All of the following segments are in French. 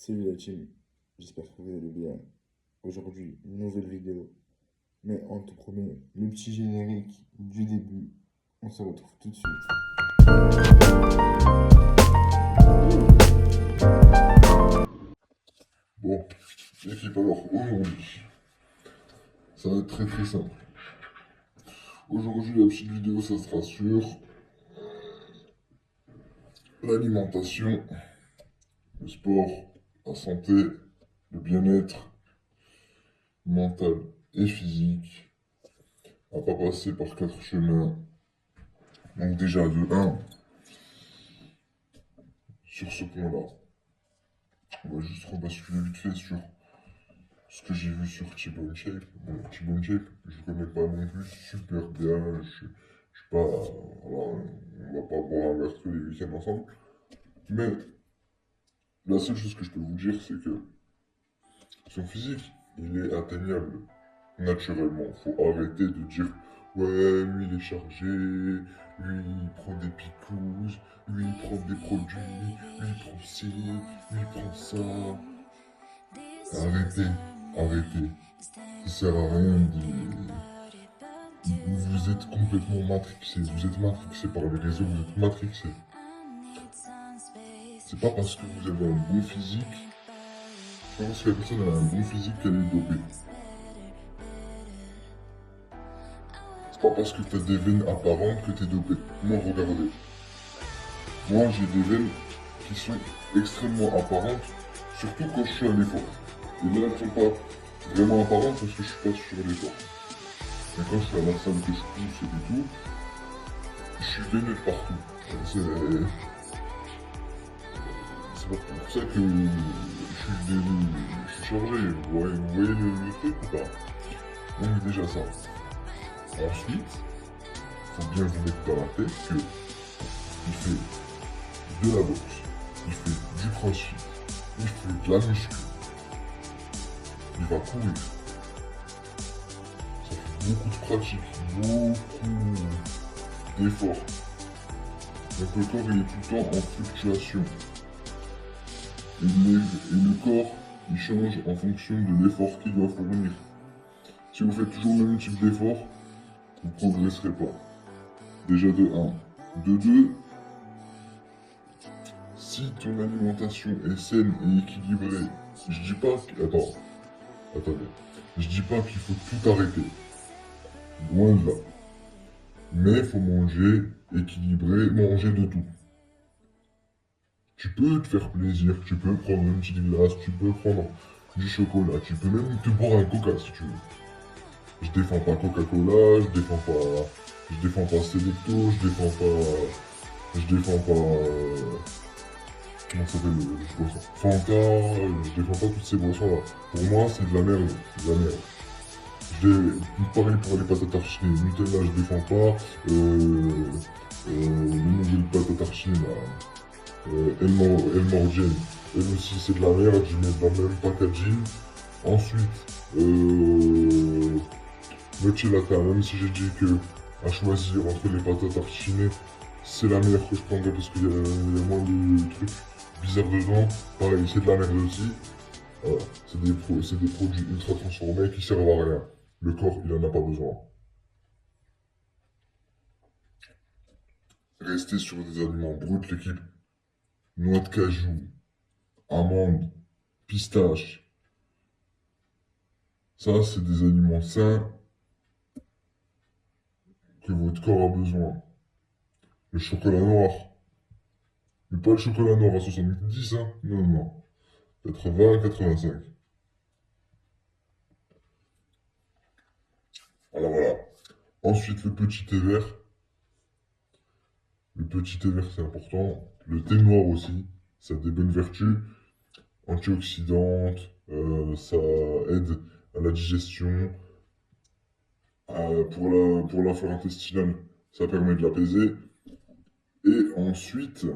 Salut la team, j'espère que vous allez bien. Aujourd'hui, une nouvelle vidéo, mais on te promet le petit générique du début. On se retrouve tout de suite. Bon, l'équipe, alors aujourd'hui, ça va être très très simple. Aujourd'hui, la petite vidéo, ça sera sur l'alimentation, le sport, la santé, le bien-être mental et physique. On va pas passer par quatre chemins. Donc déjà, de un sur ce point-là, on va juste rebasculer vite fait sur ce que j'ai vu sur T-Bone Shape. Bon, T-Bone Shape, je connais pas non plus super bien. Je suis pas. Voilà, on va pas boire un verre tous les week-ends ensemble. Mais la seule chose que je peux vous dire, c'est que son physique, il est atteignable naturellement. Faut arrêter de dire ouais, lui il est chargé, lui il prend des picouzes, lui il prend des produits, lui il prend ci, lui il prend ça. Arrêtez, arrêtez. Ça sert à rien de. Vous êtes complètement matrixé. Vous êtes matrixé par les réseaux, vous êtes matrixé. C'est pas parce que vous avez un bon physique, c'est pas parce que la personne a un bon physique qu'elle est dopée. C'est pas parce que t'as des veines apparentes que t'es dopé. Moi, regardez. Moi, j'ai des veines qui sont extrêmement apparentes, surtout quand je suis à l'effort. Et là, elles sont pas vraiment apparentes parce que je suis pas sur l'effort. Mais quand je suis à la salle que je pousse et tout, je suis veineux de partout. C'est pas pour ça que je suis chargé. Vous voyez le truc ou pas? Donc déjà ça. Ensuite, il faut bien vous mettre dans la tête que il fait de la boxe, il fait du crossfit, il fait de la muscu, il va courir. Ça fait beaucoup de pratique, beaucoup d'efforts. Donc le corps il est tout le temps en fluctuation. Et le corps il change en fonction de l'effort qu'il doit fournir. Si vous faites toujours le même type d'effort, vous ne progresserez pas. Déjà de un. De 2, si ton alimentation est saine et équilibrée, je dis pas que. Attendez. Je dis pas qu'il faut tout arrêter. Loin de là. Mais il faut manger équilibré, manger de tout. Tu peux te faire plaisir, tu peux prendre une petite glace, tu peux prendre du chocolat, tu peux même te boire un coca si tu veux. Je défends pas Coca-Cola, je défends pas Selecto, je défends pas, comment ça s'appelle, boisson, Fanta, je défends pas toutes ces boissons là. Pour moi c'est de la merde, c'est de la merde. Pareil pour les pâtes à tartiner, Nutella je défends pas, le nouvel pâte à tartiner là, El Morgiane, elle aussi c'est de la merde, je mets dans le même packaging. Ensuite, Nutella, même si j'ai dit que à choisir entre les pâtes à tartiner, c'est la meilleure que je prendrais parce qu'il y a moins de trucs bizarres dedans. Pareil, c'est de la merde aussi. Voilà. C'est des produits ultra transformés qui servent à rien. Le corps, il en a pas besoin. Restez sur des aliments bruts, l'équipe. Noix de cajou, amandes, pistaches. Ça, c'est des aliments sains que votre corps a besoin. Le chocolat noir. Mais pas le chocolat noir à 70, hein. Non, non. 80, 85. Alors voilà. Ensuite, le petit thé vert. Le petit thé vert, c'est important. Le thé noir aussi. Ça a des bonnes vertus antioxydantes. Ça aide à la digestion. Pour la flore intestinale, ça permet de l'apaiser. Et ensuite,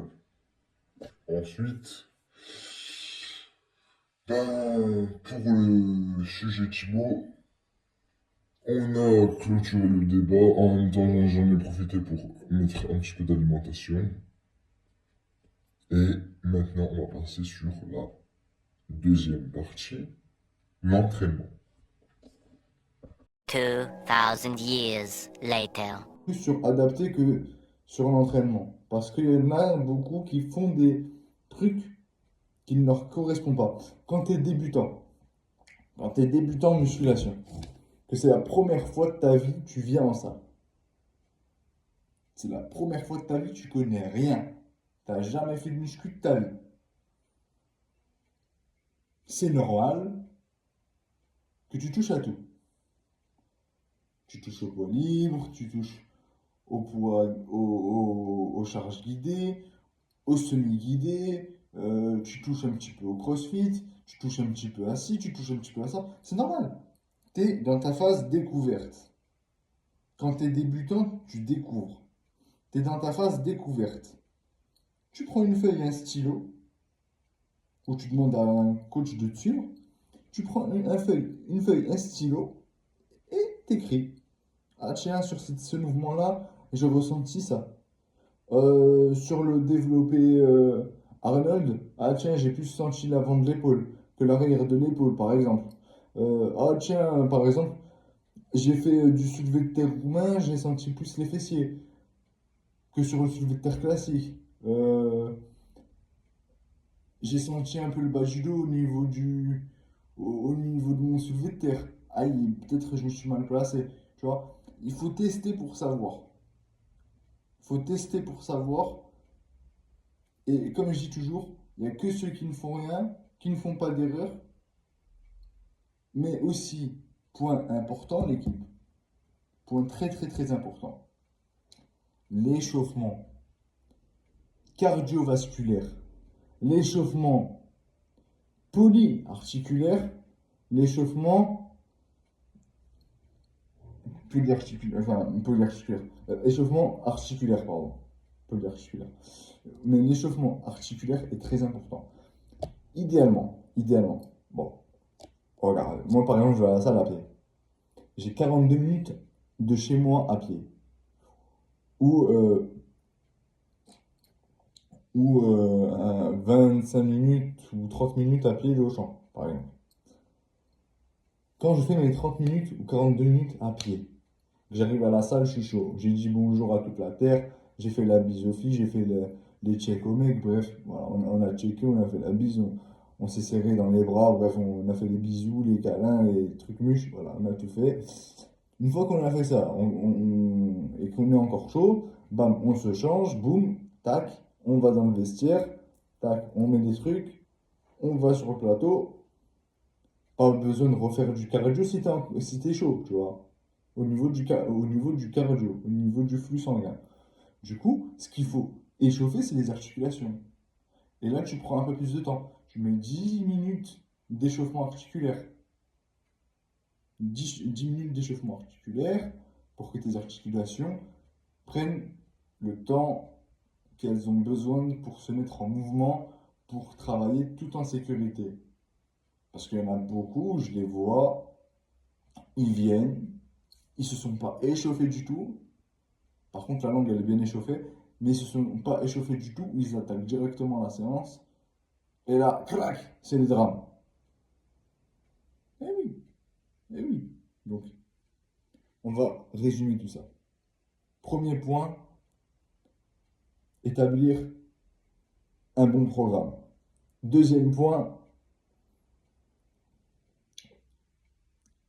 ben, pour le sujet Thibaut, on a clôturé le débat. En même temps, j'en ai profité pour mettre un petit peu d'alimentation. Et maintenant, on va passer sur la Deuxième partie, l'entraînement. 2,000 years later. Plus sur adapter que sur l'entraînement. Parce qu'il y en a beaucoup qui font des trucs qui ne leur correspondent pas. Quand tu es débutant, en musculation, que c'est la première fois de ta vie que tu viens en salle. C'est la première fois de ta vie, tu connais rien. Tu n'as jamais fait de muscu de ta vie. C'est normal que tu touches à tout. Tu touches au poids libre, tu touches au poids, aux charges guidées, au semi-guidé, tu touches un petit peu au crossfit, tu touches un petit peu à ci, tu touches un petit peu à ça. C'est normal. Tu es dans ta phase découverte. Quand tu es débutant, tu découvres. Tu es dans ta phase découverte. Tu prends une feuille et un stylo, ou tu demandes à un coach de te suivre. Tu prends une feuille, un stylo, et t'écris. Ah tiens, sur ce mouvement-là, j'ai ressenti ça. Sur le développé Arnold, ah tiens, j'ai plus senti l'avant de l'épaule que l'arrière de l'épaule, par exemple. Ah tiens, par exemple, j'ai fait du soulevé de terre roumain, j'ai senti plus les fessiers que sur le soulevé de terre classique. J'ai senti un peu le bas du dos au niveau de mon soulevé de terre. Aïe, peut-être que je me suis mal placé. Tu vois, il faut tester pour savoir. Il faut tester pour savoir. Et comme je dis toujours, il n'y a que ceux qui ne font rien, qui ne font pas d'erreur. Mais aussi, point important, l'équipe. Point très très très important. L'échauffement cardiovasculaire. L'échauffement polyarticulaire. L'échauffement polyarticulaire. Échauffement articulaire, pardon. Polyarticulaire. Mais l'échauffement articulaire est très important. Idéalement. Bon, regarde, moi par exemple, je vais à la salle à pied. J'ai 42 minutes de chez moi à pied. Ou, euh, ou 25 minutes ou 30 minutes à pied de Auchan, par exemple. Quand je fais mes 30 minutes ou 42 minutes à pied, j'arrive à la salle, je suis chaud. J'ai dit bonjour à toute la terre, j'ai fait la bise aux filles, j'ai fait les checks aux mecs, bref, voilà, on a checké, on a fait la bise, on s'est serré dans les bras, bref, on a fait les bisous, les câlins, les trucs mûches, voilà, on a tout fait. Une fois qu'on a fait ça et qu'on est encore chaud, bam, on se change, boum, tac, on va dans le vestiaire, tac, on met des trucs, on va sur le plateau. Pas besoin de refaire du cardio si t'es chaud, tu vois. Au niveau du cardio, au niveau du flux sanguin. Du coup, ce qu'il faut échauffer, c'est les articulations. Et là, tu prends un peu plus de temps. Tu mets 10 minutes d'échauffement articulaire. 10 minutes d'échauffement articulaire pour que tes articulations prennent le temps qu'elles ont besoin pour se mettre en mouvement, pour travailler tout en sécurité. Parce qu'il y en a beaucoup, je les vois, ils viennent, ils se sont pas échauffés du tout. Par contre, la langue, elle est bien échauffée, mais ils se sont pas échauffés du tout. Ils attaquent directement la séance. Et là, crac, c'est le drame. Eh oui, eh oui. Donc, on va résumer tout ça. Premier point, établir un bon programme. Deuxième point,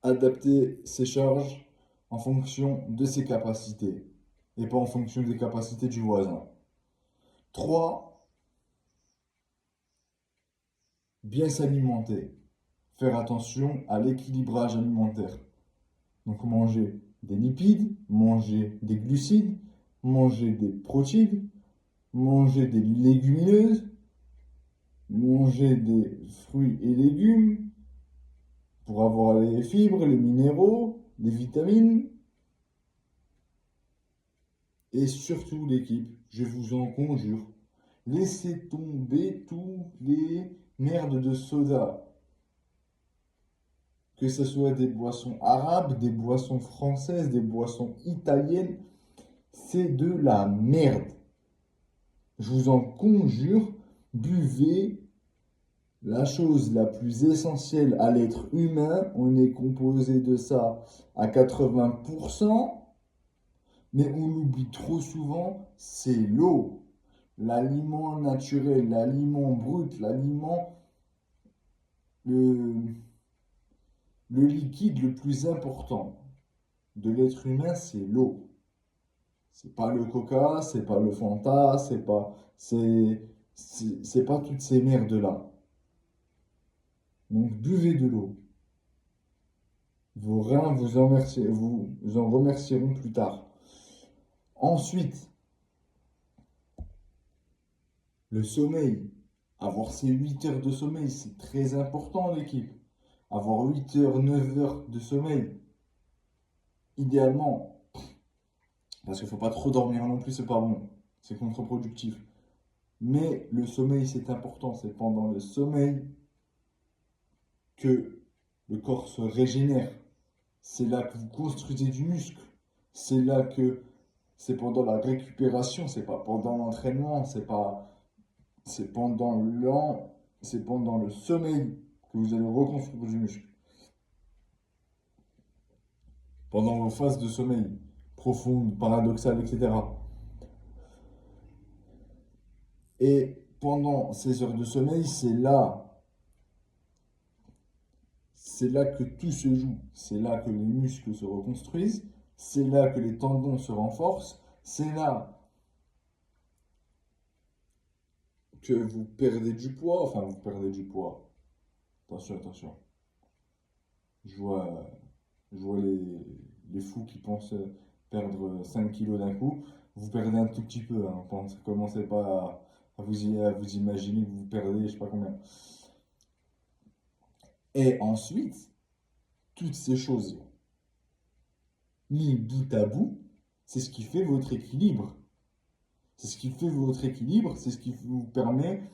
adapter ses charges en fonction de ses capacités et pas en fonction des capacités du voisin. 3. Bien s'alimenter. Faire attention à l'équilibrage alimentaire. Donc manger des lipides, manger des glucides, manger des protéines, manger des légumineuses, manger des fruits et légumes pour avoir les fibres, les minéraux, les vitamines. Et surtout l'équipe, je vous en conjure, laissez tomber tous les merdes de soda. Que ce soit des boissons arabes, des boissons françaises, des boissons italiennes, c'est de la merde. Je vous en conjure, buvez la chose la plus essentielle à l'être humain, on est composé de ça à 80%, mais on l'oublie trop souvent, c'est l'eau. L'aliment naturel, l'aliment brut, l'aliment, le, le liquide le plus important de l'être humain, c'est l'eau. C'est pas le coca, c'est pas le Fanta, c'est pas toutes ces merdes-là. Donc buvez de l'eau. Vos reins vous en remercieront plus tard. Ensuite, le sommeil. Avoir ces 8 heures de sommeil, c'est très important, l'équipe. Avoir 8 heures, 9 heures de sommeil, idéalement. Parce qu'il ne faut pas trop dormir non plus, c'est pas bon. C'est contre-productif. Mais le sommeil, c'est important. C'est pendant le sommeil que le corps se régénère. C'est là que vous construisez du muscle. C'est là que c'est pendant la récupération, c'est pas pendant l'entraînement, c'est c'est pendant le sommeil que vous allez reconstruire du muscle. Pendant vos phases de sommeil profondes, paradoxales, etc. Et pendant ces heures de sommeil, c'est là que tout se joue. C'est là que les muscles se reconstruisent. C'est là que les tendons se renforcent. C'est là que vous perdez du poids. Enfin, vous perdez du poids. Attention, attention. Je vois, je vois les fous qui pensent perdre 5 kilos d'un coup. Vous perdez un tout petit peu. Hein. Commencez pas à vous imaginer que vous perdez je sais pas combien. Et ensuite, toutes ces choses mis bout à bout, c'est ce qui fait votre équilibre. C'est ce qui fait votre équilibre, c'est ce qui vous permet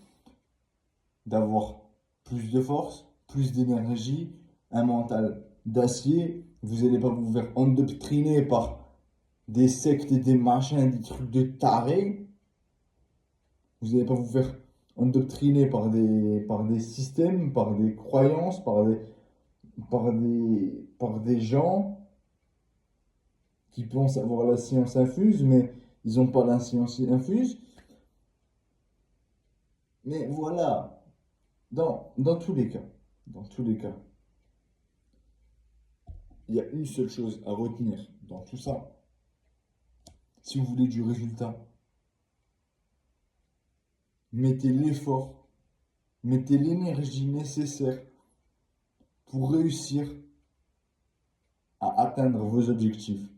d'avoir plus de force, plus d'énergie, un mental d'acier. Vous n'allez pas vous faire endoctriner par des sectes et des machins, des trucs de tarés. Vous n'allez pas vous faire endoctriner par des systèmes, par des croyances, par des gens qui pensent avoir la science infuse, mais ils n'ont pas la science infuse. Mais voilà, dans dans tous les cas, il y a une seule chose à retenir dans tout ça. Si vous voulez du résultat, mettez l'effort, mettez l'énergie nécessaire pour réussir à atteindre vos objectifs.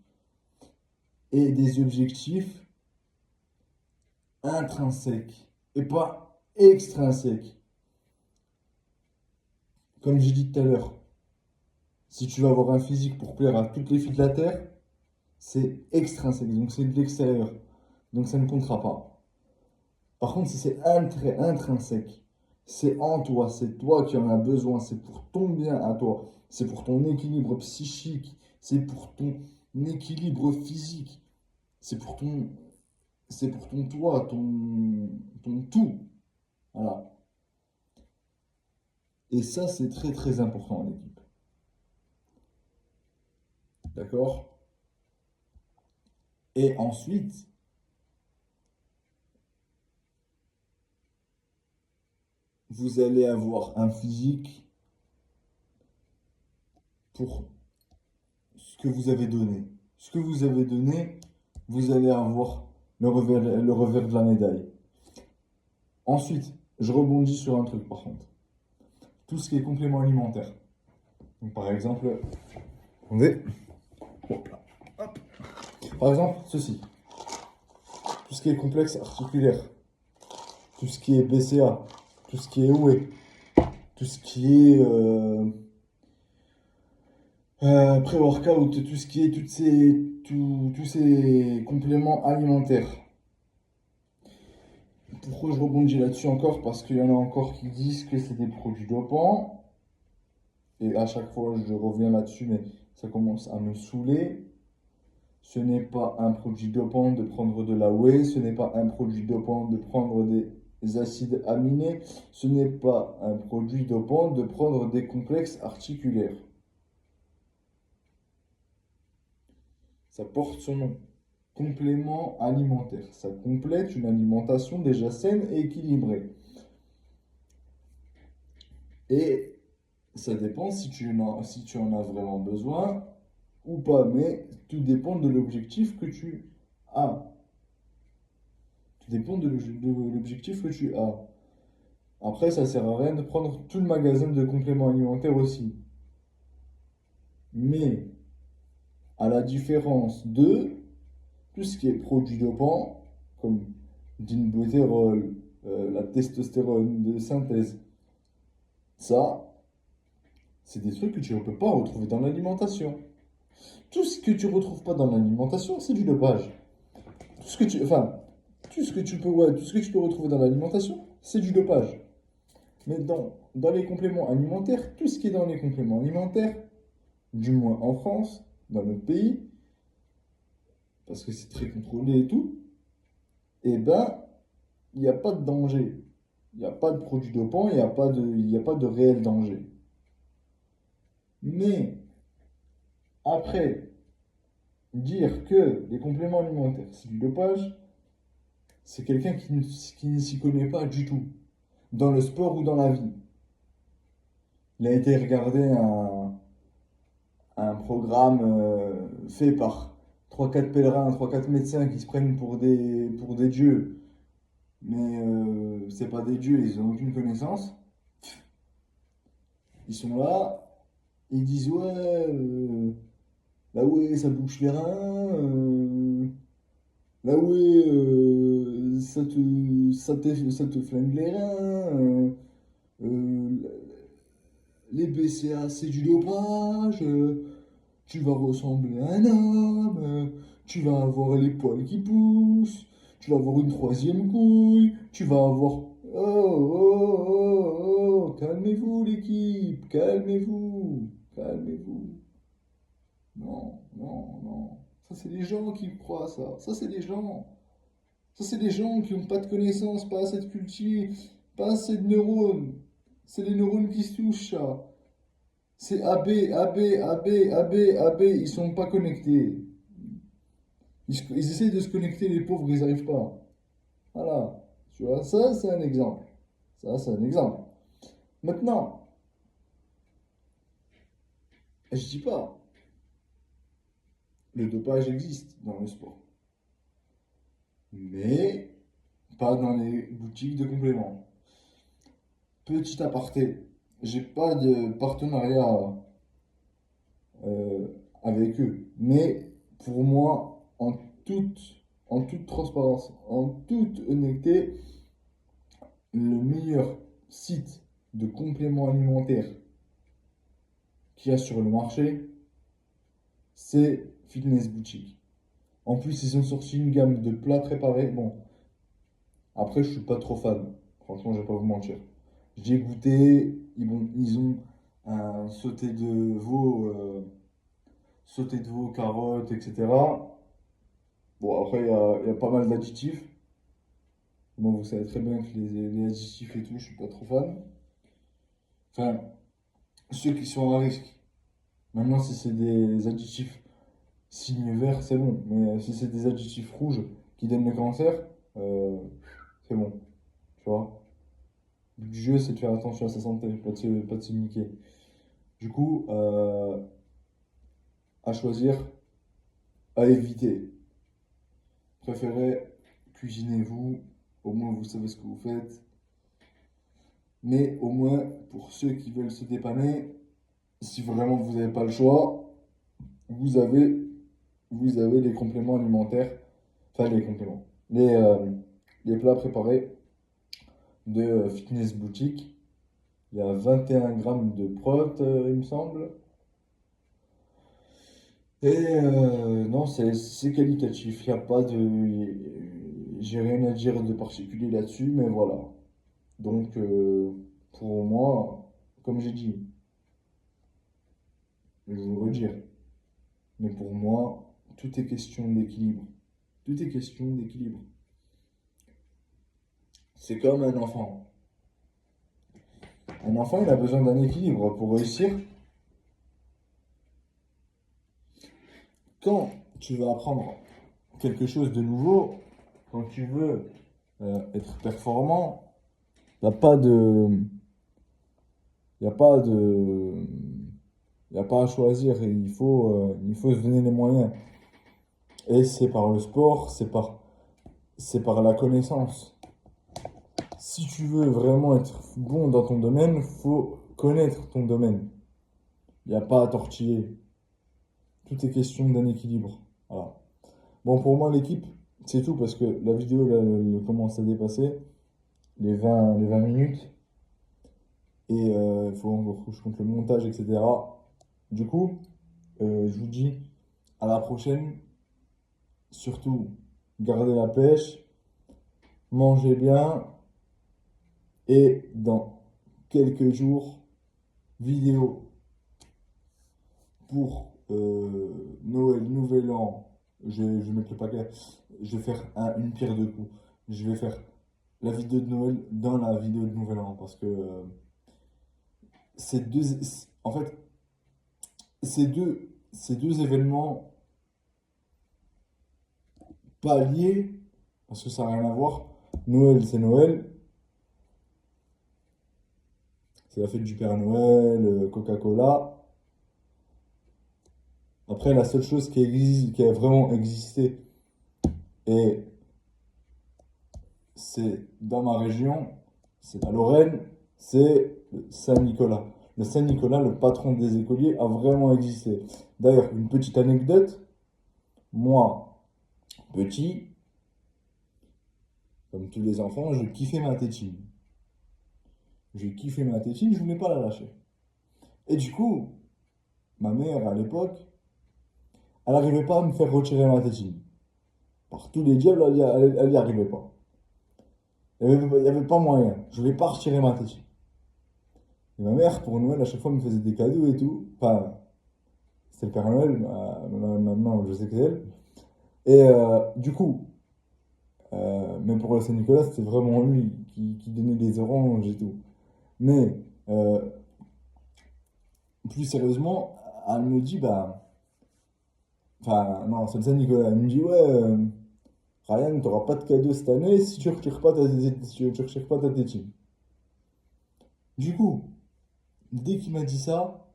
Et des objectifs intrinsèques et pas extrinsèques. Comme j'ai dit tout à l'heure, si tu veux avoir un physique pour plaire à toutes les filles de la Terre, c'est extrinsèque, donc c'est de l'extérieur. Donc ça ne comptera pas. Par contre, si c'est intrinsèque, c'est en toi, c'est toi qui en as besoin, c'est pour ton bien à toi, c'est pour ton équilibre psychique, c'est pour ton équilibre physique, c'est pour c'est pour ton toi, ton tout. Voilà. Et ça, c'est très très important en équipe. D'accord? Et ensuite, vous allez avoir un physique pour ce que vous avez donné. Ce que vous avez donné, vous allez avoir le revers de la médaille. Ensuite, je rebondis sur un truc par contre. Tout ce qui est complément alimentaire. Donc, par exemple, attendez. Hop là. Hop. Par exemple, ceci. Tout ce qui est complexe articulaire. Tout ce qui est BCA. Tout ce qui est OE. Tout ce qui est pré-workout. Tout ce qui est tous ces compléments alimentaires. Pourquoi je rebondis là-dessus encore? Parce qu'il y en a encore qui disent que c'est des produits dopants. Et à chaque fois, je reviens là-dessus, mais ça commence à me saouler. Ce n'est pas un produit dopant de prendre de la whey, ce n'est pas un produit dopant de prendre acides aminés, ce n'est pas un produit dopant de prendre des complexes articulaires. Ça porte son nom. Complément alimentaire. Ça complète une alimentation déjà saine et équilibrée. Et ça dépend si tu en as vraiment besoin ou pas, mais tout dépend de l'objectif que tu as. Tout dépend de l'objectif que tu as. Après, ça sert à rien de prendre tout le magasin de compléments alimentaires aussi. Mais, à la différence de tout ce qui est produit dopant, comme l'inbutérol, la testostérone de synthèse, ça, c'est des trucs que tu ne peux pas retrouver dans l'alimentation. Tout ce que tu ne retrouves pas dans l'alimentation, c'est du dopage. Tout ce que tu, enfin, tout ce que tu peux retrouver dans l'alimentation, c'est du dopage. Mais dans les compléments alimentaires, tout ce qui est dans les compléments alimentaires, du moins en France, dans notre pays, parce que c'est très contrôlé et tout, eh ben, il n'y a pas de danger. Il n'y a pas de produit dopant, il y a pas de réel danger. Mais après, dire que les compléments alimentaires, c'est du dopage, c'est quelqu'un qui ne s'y connaît pas du tout, dans le sport ou dans la vie. Il a été regarder un programme fait par trois quatre pèlerins, trois quatre médecins qui se prennent pour des dieux, mais c'est pas des dieux, ils n'ont aucune connaissance. Ils sont là, ils disent ouais, là ouais, ça bouche les reins, là ouais, ça te flingue les reins, euh, les BCA c'est du dopage, tu vas ressembler à un homme, tu vas avoir les poils qui poussent, tu vas avoir une troisième couille, tu vas avoir... Oh, calmez-vous l'équipe, calmez-vous, calmez-vous. Non, non, non. Ça, c'est les gens qui croient ça. Ça, c'est les gens. Ça, c'est les gens qui n'ont pas de connaissances, pas assez de culture, pas assez de neurones. C'est les neurones qui se touchent, ça. C'est AB, AB, AB, AB, AB. Ils sont pas connectés. Ils essayent de se connecter, les pauvres, ils n'arrivent pas. Voilà. Tu vois, ça, c'est un exemple. Ça, c'est un exemple. Maintenant, je dis pas, le dopage existe dans le sport. Mais pas dans les boutiques de compléments. Petit aparté, j'ai pas de partenariat euh, avec eux. Mais pour moi, en toute transparence, en toute honnêteté, le meilleur site de compléments alimentaires qu'il y a sur le marché, c'est Fitness Boutique. En plus, ils ont sorti une gamme de plats préparés. Bon, après, je suis pas trop fan. Franchement, je vais pas vous mentir. J'ai goûté, ils ont un sauté de veau, carottes, etc. Bon, après, il y a pas mal d'additifs. Bon, vous savez très bien que les additifs et tout, je suis pas trop fan. Enfin, ceux qui sont à risque. Maintenant, si c'est des additifs signe vert, c'est bon. Mais si c'est des additifs rouges qui donnent le cancer, c'est bon. Tu vois? Le but du jeu, c'est de faire attention à sa santé, pas de se niquer. Du coup, à choisir, à éviter. Préférez, cuisinez-vous, au moins vous savez ce que vous faites. Mais au moins, pour ceux qui veulent se dépanner, si vraiment vous n'avez pas le choix, vous avez, vous avez les compléments alimentaires, enfin les compléments, les plats préparés de Fitness Boutique. Il y a 21 grammes de prot, il me semble. Et non, c'est qualitatif. Il n'y a pas de. J'ai rien à dire de particulier là-dessus, mais voilà. Donc, pour moi, comme j'ai dit, je vais vous le redire, mais pour moi, tout est question d'équilibre. Tout est question d'équilibre. c'est comme un enfant. Un enfant, il a besoin d'un équilibre pour réussir. Quand tu vas apprendre quelque chose de nouveau, quand tu veux être performant, il n'y a pas de... Il n'y a pas de... Il n'y a pas à choisir. Il faut se donner les moyens. Et c'est par le sport, c'est par la connaissance. Si tu veux vraiment être bon dans ton domaine, faut connaître ton domaine. Il n'y a pas à tortiller. Tout est question d'un équilibre. Voilà. Bon, pour moi, l'équipe, c'est tout parce que la vidéo là, elle commence à dépasser les 20 minutes. Et il faut encore que je compte le montage, etc. Du coup, je vous dis à la prochaine. Surtout, gardez la pêche, mangez bien. Et dans quelques jours, vidéo pour Noël, Nouvel An. Je vais mettre le paquet. Je vais faire une pierre deux coups. Je vais faire la vidéo de Noël dans la vidéo de Nouvel An. Parce que ces deux, en fait, ces deux événements pas liés, parce que ça n'a rien à voir. Noël, c'est Noël. C'est la fête du Père Noël, Coca-Cola. Après, la seule chose qui existe, qui a vraiment existé, et c'est dans ma région, c'est la Lorraine, c'est le Saint-Nicolas. Le Saint-Nicolas, le patron des écoliers, a vraiment existé. D'ailleurs, une petite anecdote, moi, petit, comme tous les enfants, je kiffais ma tétine. Je kiffais ma tétine, je voulais pas la lâcher. Et du coup, ma mère, à l'époque, elle n'arrivait pas à me faire retirer ma tétine. Par tous les diables, elle n'y arrivait pas. Il y avait pas moyen. Je voulais pas retirer ma tétine. Et ma mère, pour Noël, à chaque fois, me faisait des cadeaux et tout. Enfin, c'était le Père Noël, maintenant, je sais que c'est elle. Et du coup, même pour le Saint-Nicolas, c'était vraiment lui qui donnait les oranges et tout. Mais, plus sérieusement, elle me dit, bah, enfin, non, c'est le Saint-Nicolas. Elle me dit, ouais, Ryan, t'auras pas de cadeau cette année si tu retires pas si tu retires pas ta tétine. Du coup, dès qu'il m'a dit ça,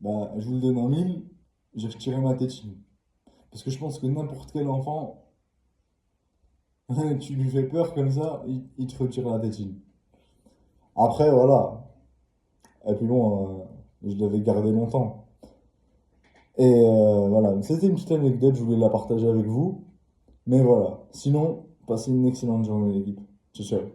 bah, je vous le donne en mille, j'ai retiré ma tétine. Parce que je pense que n'importe quel enfant, tu lui fais peur comme ça, il te retire la tétine. Après, voilà. Et puis bon, je l'avais gardé longtemps. Et voilà, c'était une petite anecdote, je voulais la partager avec vous. Mais voilà, sinon, passez une excellente journée l'équipe. Ciao, ciao.